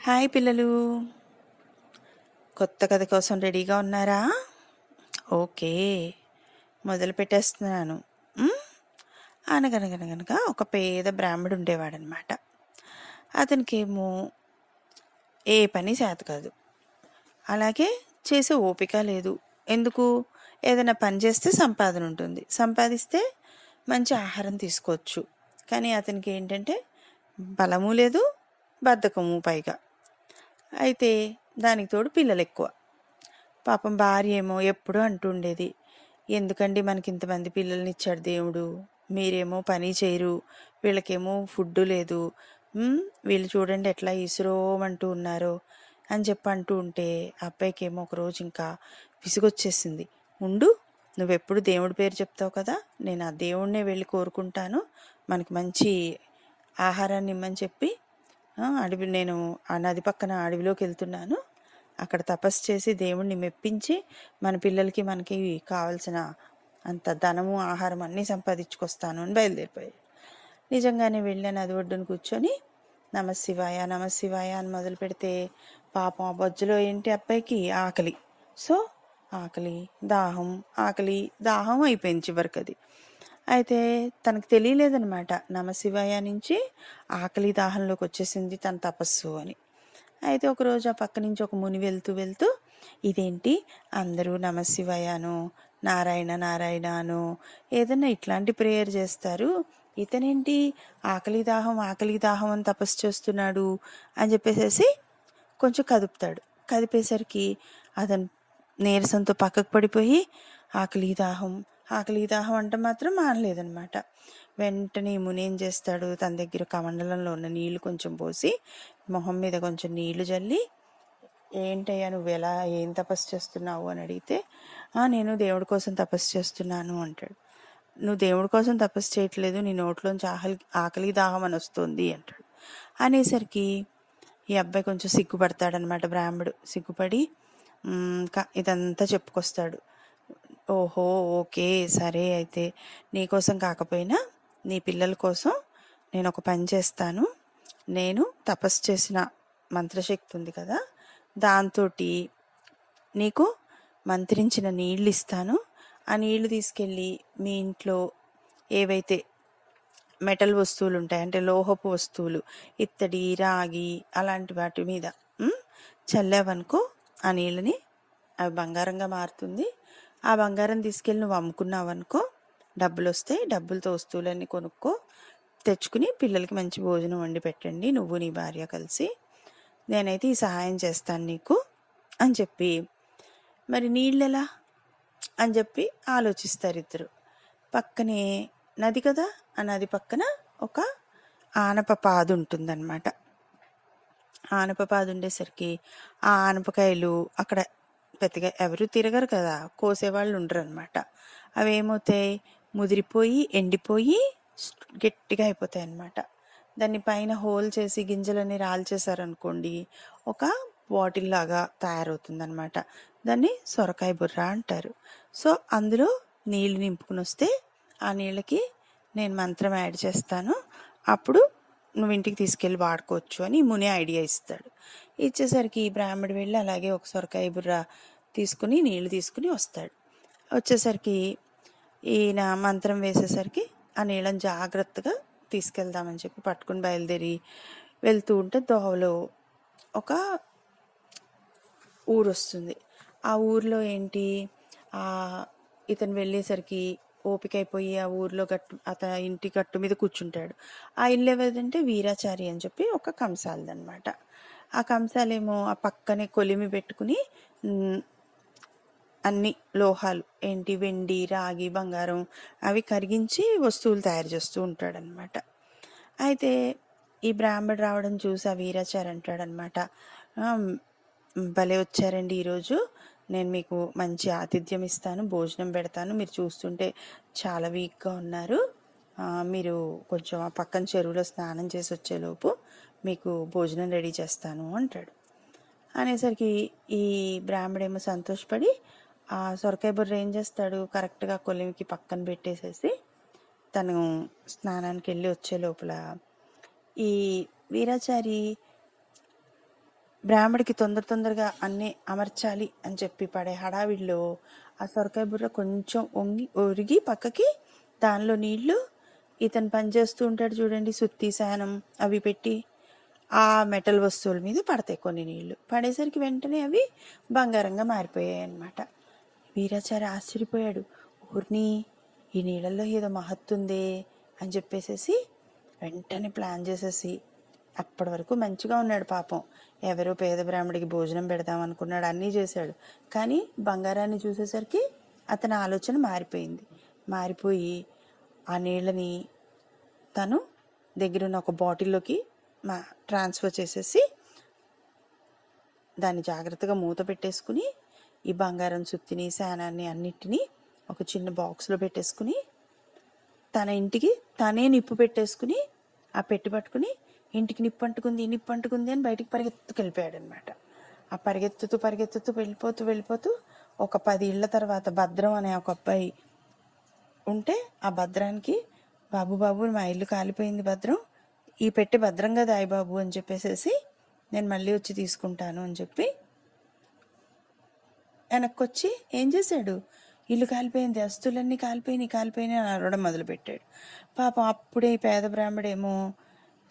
Hi పిల్లలు, కొత్త కథ కోసం రెడీగా ఉన్నారా? ఓకే, మొదలు పెట్టేస్తున్నాను. ఉమ్, అనగనగనగనగా ఒక పేద బ్రాహ్మడు ఉండేవాడనమాట. అతనికేమో ఏ పని చేత కాదు, అలాగే చేసే ఓపిక లేదు. ఎందుకు? ఏదైనా పని చేస్తే సంపాదన ఉంటుంది, సంపాదిస్తే మంచి ఆహారం తీసుకోవచ్చు. కానీ అతనికి ఏంటంటే బలము లేదు, బద్ధకము పైగా. అయితే దానికి తోడు పిల్లలు ఎక్కువ. పాపం భార్య ఏమో ఎప్పుడూ అంటుండేది, ఎందుకండి మనకి ఇంతమంది పిల్లల్ని ఇచ్చాడు దేవుడు, మీరేమో పని చేయరు, వీళ్ళకేమో ఫుడ్ లేదు, వీళ్ళు చూడండి ఎట్లా ఇసురోమంటూ ఉన్నారో అని చెప్పి అంటూ ఉంటే అబ్బాయికి ఏమో ఒకరోజు ఇంకా విసుగొచ్చేసింది. ఉండు, నువ్వెప్పుడు దేవుడి పేరు చెప్తావు కదా, నేను ఆ దేవుడినే వెళ్ళి కోరుకుంటాను, మనకి మంచి ఆహారాన్ని ఇమ్మని చెప్పి నేను ఆ నది పక్కన అడవిలోకి వెళ్తున్నాను, అక్కడ తపస్సు చేసి దేవుణ్ణి మెప్పించి మన పిల్లలకి మనకి కావలసిన అంత ధనము ఆహారం అన్నీ సంపాదించుకొస్తాను అని బయలుదేరిపోయాడు. నిజంగానే వెళ్ళి నది ఒడ్డున కూర్చొని నమశివాయ నమశివాయ అని మొదలు పెడితే పాపం ఆ బొజ్జులో ఏంటి, అబ్బాయికి ఆకలి. సో ఆకలి దాహం అయిపోయింది చివరికి అది. అయితే తనకు తెలియలేదనమాట, నమశివాయ నుంచి ఆకలి దాహంలోకి వచ్చేసింది తన తపస్సు అని. అయితే ఒకరోజు ఆ పక్క నుంచి ఒక ముని వెళ్తూ వెళ్తూ, ఇదేంటి అందరూ నమశివాయను నారాయణ నారాయణ అను ఏదన్నా ఇట్లాంటి ప్రేయర్ చేస్తారు, ఇతనేంటి ఆకలి దాహం అని తపస్సు చేస్తున్నాడు అని చెప్పేసి కొంచెం కదుపుతాడు. కదిపేసరికి అతను నీరసంతో పక్కకు పడిపోయి ఆకలి దాహం అంటే మాత్రం మానలేదనమాట. వెంటనే ముని ఏం చేస్తాడు, తన దగ్గర కమండలంలో ఉన్న నీళ్లు కొంచెం పోసి మొహం మీద కొంచెం నీళ్లు జల్లి, ఏంటయ్యా నువ్వు ఏం తపస్సు చేస్తున్నావు అని అడిగితే, నేను దేవుడి కోసం తపస్సు చేస్తున్నాను అంటాడు. నువ్వు దేవుడి కోసం తపస్సు చేయట్లేదు, నీ నోట్లోంచి ఆకలి దాహం అని వస్తుంది అంటాడు. అనేసరికి ఈ అబ్బాయి కొంచెం సిగ్గుపడతాడనమాట. బ్రాహ్మడు సిగ్గుపడి ఇదంతా చెప్పుకొస్తాడు. ఓహో, ఓకే, సరే, అయితే నీకోసం కాకపోయినా నీ పిల్లల కోసం నేను ఒక పని చేస్తాను. నేను తపస్సు చేసిన మంత్రశక్తి ఉంది కదా, దాంతో నీకు మంత్రించిన నీళ్ళు ఇస్తాను. ఆ నీళ్లు తీసుకెళ్ళి మీ ఇంట్లో ఏవైతే మెటల్ వస్తువులు ఉంటాయి, అంటే లోహపు వస్తువులు, ఇత్తడి, రాగి అలాంటి వాటి మీద చల్లావనుకో, ఆ నీళ్ళని అవి బంగారంగా మారుతుంది. ఆ బంగారం తీసుకెళ్ళి నువ్వు అమ్ముకున్నావనుకో డబ్బులు వస్తాయి. డబ్బులతో వస్తువులన్నీ కొనుక్కో, తెచ్చుకుని పిల్లలకి మంచి భోజనం వండి పెట్టండి, నువ్వు నీ భార్య కలిసి. నేనైతే ఈ సహాయం చేస్తాను నీకు అని చెప్పి, మరి నీళ్ళెలా అని చెప్పి ఆలోచిస్తారు ఇద్దరు. పక్కనే నది కదా, ఆ నది పక్కన ఒక ఆనప పాదు ఉంటుందన్నమాట. ఆనప పాదు ఉండేసరికి ఆ ఆనపకాయలు అక్కడ పెద్దగా ఎవరు తిరగరు కదా, కోసేవాళ్ళు ఉండరు అనమాట. అవి ఏమవుతాయి, ముదిరిపోయి ఎండిపోయి గట్టిగా అయిపోతాయి అన్నమాట. దాన్ని పైన హోల్ చేసి గింజలన్నీ రాల్చేసారనుకోండి, ఒక బాటిల్ లాగా తయారవుతుందన్నమాట. దాన్ని సొరకాయ బుర్ర అంటారు. సో అందులో నీళ్ళు నింపుకుని వస్తే ఆ నీళ్ళకి నేను మంత్రం యాడ్ చేస్తాను, అప్పుడు నువ్వు ఇంటికి తీసుకెళ్ళి వాడుకోవచ్చు అని ముని ఐడియా ఇస్తాడు. ఇచ్చేసరికి ఈ బ్రాహ్మడు వెళ్ళి అలాగే ఒక సొరకాయ బుర్ర తీసుకుని నీళ్లు తీసుకుని వస్తాడు. వచ్చేసరికి ఈయన మంత్రం వేసేసరికి ఆ నీళ్ళని జాగ్రత్తగా తీసుకెళ్దామని చెప్పి పట్టుకుని బయలుదేరి వెళ్తూ ఉంటే దోవలో ఒక ఊరు వస్తుంది. ఆ ఊర్లో ఏంటి, ఇతను వెళ్ళేసరికి ఓపిక అయిపోయి ఆ ఊర్లో అతని ఇంటి గట్టు మీద కూర్చుంటాడు. ఆ ఇల్లు ఎవరిదంటే వీరాచారి అని చెప్పి ఒక కంసాలదనమాట. ఆ కంసాలేమో ఆ పక్కనే కొలిమి పెట్టుకుని అన్ని లోహాలు ఏంటి, వెండి, రాగి, బంగారం అవి కరిగించి వస్తువులు తయారు చేస్తూ ఉంటాడనమాట. అయితే ఈ బ్రాహ్మడు రావడం చూసి ఆ వీరాచారి అంటాడనమాట, భలే వచ్చారండి, ఈరోజు నేను మీకు మంచి ఆతిథ్యం ఇస్తాను, భోజనం పెడతాను, మీరు చూస్తుంటే చాలా వీక్గా ఉన్నారు, మీరు కొంచెం ఆ పక్కన చెరువులో స్నానం చేసి వచ్చేలోపు మీకు భోజనం రెడీ చేస్తాను అంటాడు. అనేసరికి ఈ బ్రాహ్మడేమో సంతోషపడి ఆ సొరకాయ బుర్ర ఏం చేస్తాడు, కరెక్ట్గా కొలిమికి పక్కన పెట్టేసేసి తను స్నానానికి వెళ్ళి వచ్చే లోపల ఈ వీరాచారి బ్రాహ్మడికి తొందరగా అన్నీ అమర్చాలి అని చెప్పి పడే హడావిడిలో ఆ సొరకాయ బుర్ర కొంచెం ఒరిగి పక్కకి దానిలో నీళ్లు ఇతను పనిచేస్తూ ఉంటాడు చూడండి, సుత్తి శానం అవి పెట్టి ఆ మెటల్ వస్తువుల మీద పడతాయి కొన్ని నీళ్లు. పడేసరికి వెంటనే అవి బంగారంగా మారిపోయాయి అన్నమాట. వీరాచారి ఆశ్చర్యపోయాడు. ఊరిని ఈ నీళ్ళల్లో ఏదో మహత్తుందే అని చెప్పేసేసి వెంటనే ప్లాన్ చేసేసి, అప్పటి వరకు మంచిగా ఉన్నాడు పాపం, ఎవరో పేద బ్రాహ్మడికి భోజనం పెడదాం అనుకున్నాడు, అన్నీ చేశాడు. కానీ బంగారాన్ని చూసేసరికి అతని ఆలోచన మారిపోయింది. మారిపోయి ఆ నీళ్ళని తను దగ్గరున్న ఒక బాటిల్లోకి ట్రాన్స్ఫర్ చేసేసి దాన్ని జాగ్రత్తగా మూత పెట్టేసుకుని ఈ బంగారం సుత్తిని శానాన్ని అన్నిటినీ ఒక చిన్న బాక్స్లో పెట్టేసుకుని తన ఇంటికి తనే నిప్పు పెట్టేసుకుని ఆ పెట్టి పట్టుకుని ఇంటికి నిప్పు అంటుకుంది అని బయటికి పరిగెత్తుకెళ్ళిపోయాడు అనమాట. ఆ పరిగెత్తుతూ వెళ్ళిపోతూ ఒక 10 ఇళ్ల తర్వాత భద్రం అనే ఒక అబ్బాయి ఉంటే ఆ భద్రానికి, బాబు మా ఇల్లు కాలిపోయింది భద్రం, ఈ పెట్టి భద్రంగా దాయి బాబు అని చెప్పేసేసి నేను మళ్ళీ వచ్చి తీసుకుంటాను అని చెప్పి వెనక్కొచ్చి ఏం చేశాడు, ఇల్లు కాలిపోయింది, వస్తువులన్నీ కాలిపోయినాయి అని అరవడం మొదలుపెట్టాడు. పాపం అప్పుడే ఈ పేద బ్రాహ్మడేమో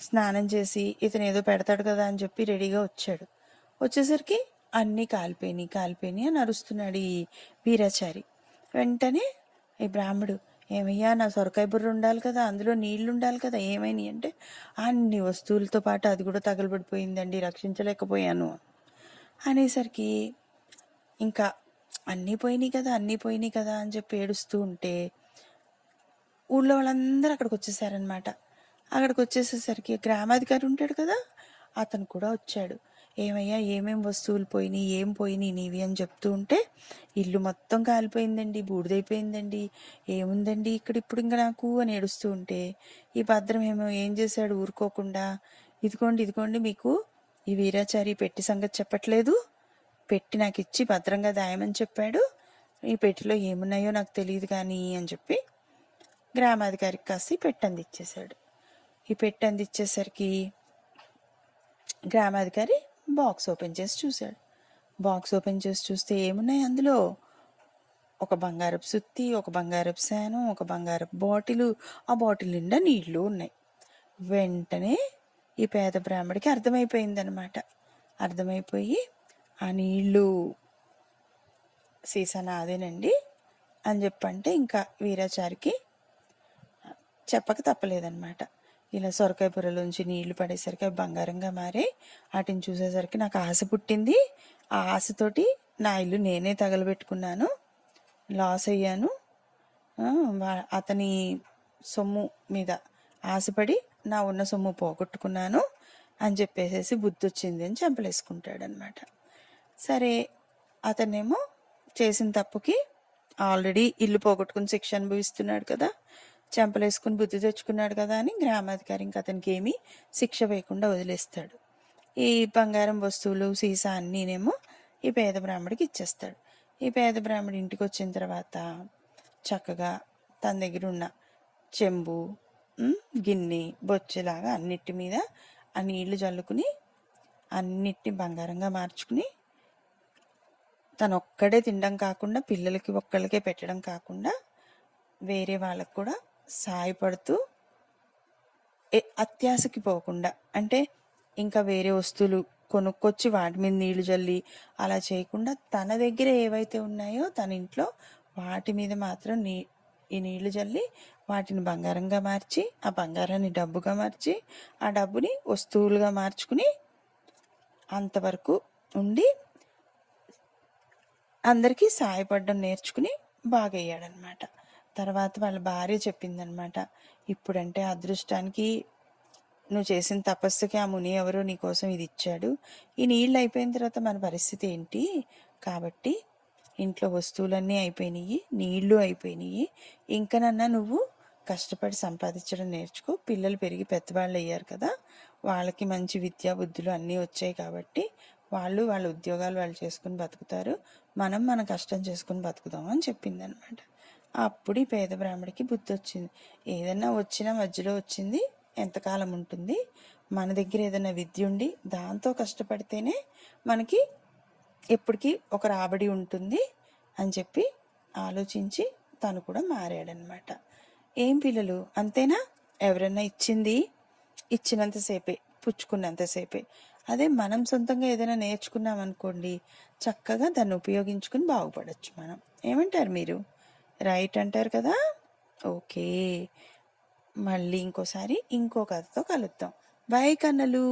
స్నానం చేసి ఇతను ఏదో పెడతాడు కదా అని చెప్పి రెడీగా వచ్చాడు. వచ్చేసరికి అన్నీ కాలిపోయినాయి అని అరుస్తున్నాడు ఈ వీరాచారి. వెంటనే ఈ బ్రాహ్మడు, ఏమయ్యా నా సొరకాయ బుర్ర ఉండాలి కదా, అందులో నీళ్లు ఉండాలి కదా, ఏమైనాయి అంటే అన్ని వస్తువులతో పాటు అది కూడా తగలబడిపోయిందండి, రక్షించలేకపోయాను అనేసరికి ఇంకా అన్నీ పోయినాయి కదా అని చెప్పి ఏడుస్తూ ఉంటే ఊళ్ళో వాళ్ళందరూ అక్కడికి వచ్చేసారనమాట. అక్కడికి వచ్చేసేసరికి గ్రామాధికారి ఉంటాడు కదా, అతను కూడా వచ్చాడు. ఏమయ్యా ఏమేం వస్తువులు పోయినాయి, ఏం పోయినాయి నీవి అని చెప్తూ ఉంటే, ఇల్లు మొత్తం కాలిపోయిందండి, బూడిదైపోయిందండి, ఏముందండి ఇక్కడ ఇప్పుడు ఇంకా నాకు అని ఏడుస్తూ ఉంటే ఈ భద్రం ఏం చేశాడు ఊరుకోకుండా, ఇదిగోండి మీకు ఈ వీరాచారి పెట్టి సంగతి చెప్పట్లేదు, పెట్టి నాకు ఇచ్చి భద్రంగా దాయమని చెప్పాడు, ఈ పెట్టిలో ఏమున్నాయో నాకు తెలియదు కానీ అని చెప్పి గ్రామాధికారికి కాస్త పెట్టి అందిచ్చేశాడు. ఈ పెట్టి అందిచ్చేసరికి గ్రామాధికారి బాక్స్ ఓపెన్ చేసి చూశాడు. బాక్స్ ఓపెన్ చేసి చూస్తే ఏమున్నాయి అందులో, ఒక బంగారపు సుత్తి, ఒక బంగారపు శానం, ఒక బంగారపు బాటిలు, ఆ బాటిల్ నిండా నీళ్లు ఉన్నాయి. వెంటనే ఈ పేద బ్రాహ్మడికి అర్థమైపోయిందనమాట. అర్థమైపోయి ఆ నీళ్ళు సీసా నాదేనండి అని చెప్పంటే ఇంకా వీరాచారికి చెప్పక తప్పలేదన్నమాట. ఇలా సొరకాయ బుర్రలోంచి నీళ్లు పడేసరికి అవి బంగారంగా మారే, వాటిని చూసేసరికి నాకు ఆశ పుట్టింది, ఆ ఆశతోటి నా ఇల్లు నేనే తగలబెట్టుకున్నాను, లాస్ అయ్యాను, అతని సొమ్ము మీద ఆశపడి నా ఉన్న సొమ్ము పోగొట్టుకున్నాను అని చెప్పేసేసి బుద్ధి వచ్చింది అని చంపలేసుకుంటాడు అనమాట. సరే అతనేమో చేసిన తప్పుకి ఆల్రెడీ ఇల్లు పోగొట్టుకుని శిక్ష అనుభవిస్తున్నాడు కదా, చెంపలేసుకుని బుద్ధి తెచ్చుకున్నాడు కదా అని గ్రామాధికారి ఇంకా అతనికి ఏమీ శిక్ష వేయకుండా వదిలేస్తాడు. ఈ బంగారం వస్తువులు సీసా అన్నీనేమో ఈ పేద బ్రాహ్మడికి ఇచ్చేస్తాడు. ఈ పేద బ్రాహ్మడి ఇంటికి వచ్చిన తర్వాత చక్కగా తన దగ్గర ఉన్న చెంబు, గిన్నె, బొచ్చెలాగా అన్నిటి మీద ఆ నీళ్లు చల్లుకుని అన్నిటిని బంగారంగా మార్చుకుని తను ఒక్కడే తినడం కాకుండా పిల్లలకి ఒక్కళ్ళకే పెట్టడం కాకుండా వేరే వాళ్ళకు కూడా సాయపడుతూ అత్యాశకి పోకుండా, అంటే ఇంకా వేరే వస్తువులు కొనుక్కొచ్చి వాటి మీద నీళ్లు జల్లి అలా చేయకుండా తన దగ్గర ఏవైతే ఉన్నాయో తన ఇంట్లో వాటి మీద మాత్రం ఈ నీళ్లు జల్లి వాటిని బంగారంగా మార్చి, ఆ బంగారాన్ని డబ్బుగా మార్చి, ఆ డబ్బుని వస్తువులుగా మార్చుకుని అంతవరకు ఉండి అందరికీ సాయపడడం నేర్చుకుని బాగయ్యాడనమాట. తర్వాత వాళ్ళ భార్య చెప్పిందనమాట, ఇప్పుడంటే అదృష్టానికి నువ్వు చేసిన తపస్సుకి ఆ ముని ఎవరో నీకోసం ఇది ఇచ్చాడు, ఈ నీళ్ళు అయిపోయిన తర్వాత మన పరిస్థితి ఏంటి, కాబట్టి ఇంట్లో వస్తువులన్నీ అయిపోయినాయి, నీళ్లు అయిపోయినాయి, ఇంకనన్నా నువ్వు కష్టపడి సంపాదించడం నేర్చుకో, పిల్లలు పెరిగి పెద్దవాళ్ళు అయ్యారు కదా, వాళ్ళకి మంచి విద్యా బుద్ధులు అన్నీ వచ్చాయి కాబట్టి వాళ్ళ ఉద్యోగాలు వాళ్ళు చేసుకుని బతుకుతారు, మన కష్టం చేసుకుని బతుకుదాం అని చెప్పింది అనమాట. అప్పుడు ఈ పేద బ్రాహ్మడికి బుద్ధి వచ్చింది, ఏదన్నా వచ్చినా మధ్యలో వచ్చింది ఎంతకాలం ఉంటుంది, మన దగ్గర ఏదైనా విద్య ఉండి దాంతో కష్టపడితేనే మనకి ఎప్పటికీ ఒక రాబడి ఉంటుంది అని చెప్పి ఆలోచించి తను కూడా మారాడనమాట. ఏం పిల్లలు అంతేనా? ఎవరన్నా ఇచ్చింది ఇచ్చినంతసేపే, పుచ్చుకున్నంతసేపే. అదే మనం సొంతంగా ఏదైనా నేర్చుకున్నాం అనుకోండి, చక్కగా దాన్ని ఉపయోగించుకుని బాగుపడచ్చు మనం. ఏమంటారు మీరు? రైట్ అంటారు కదా? ఓకే, మళ్ళీ ఇంకోసారి ఇంకో కథతో కలుద్దాం. బాయ్ కన్నలు.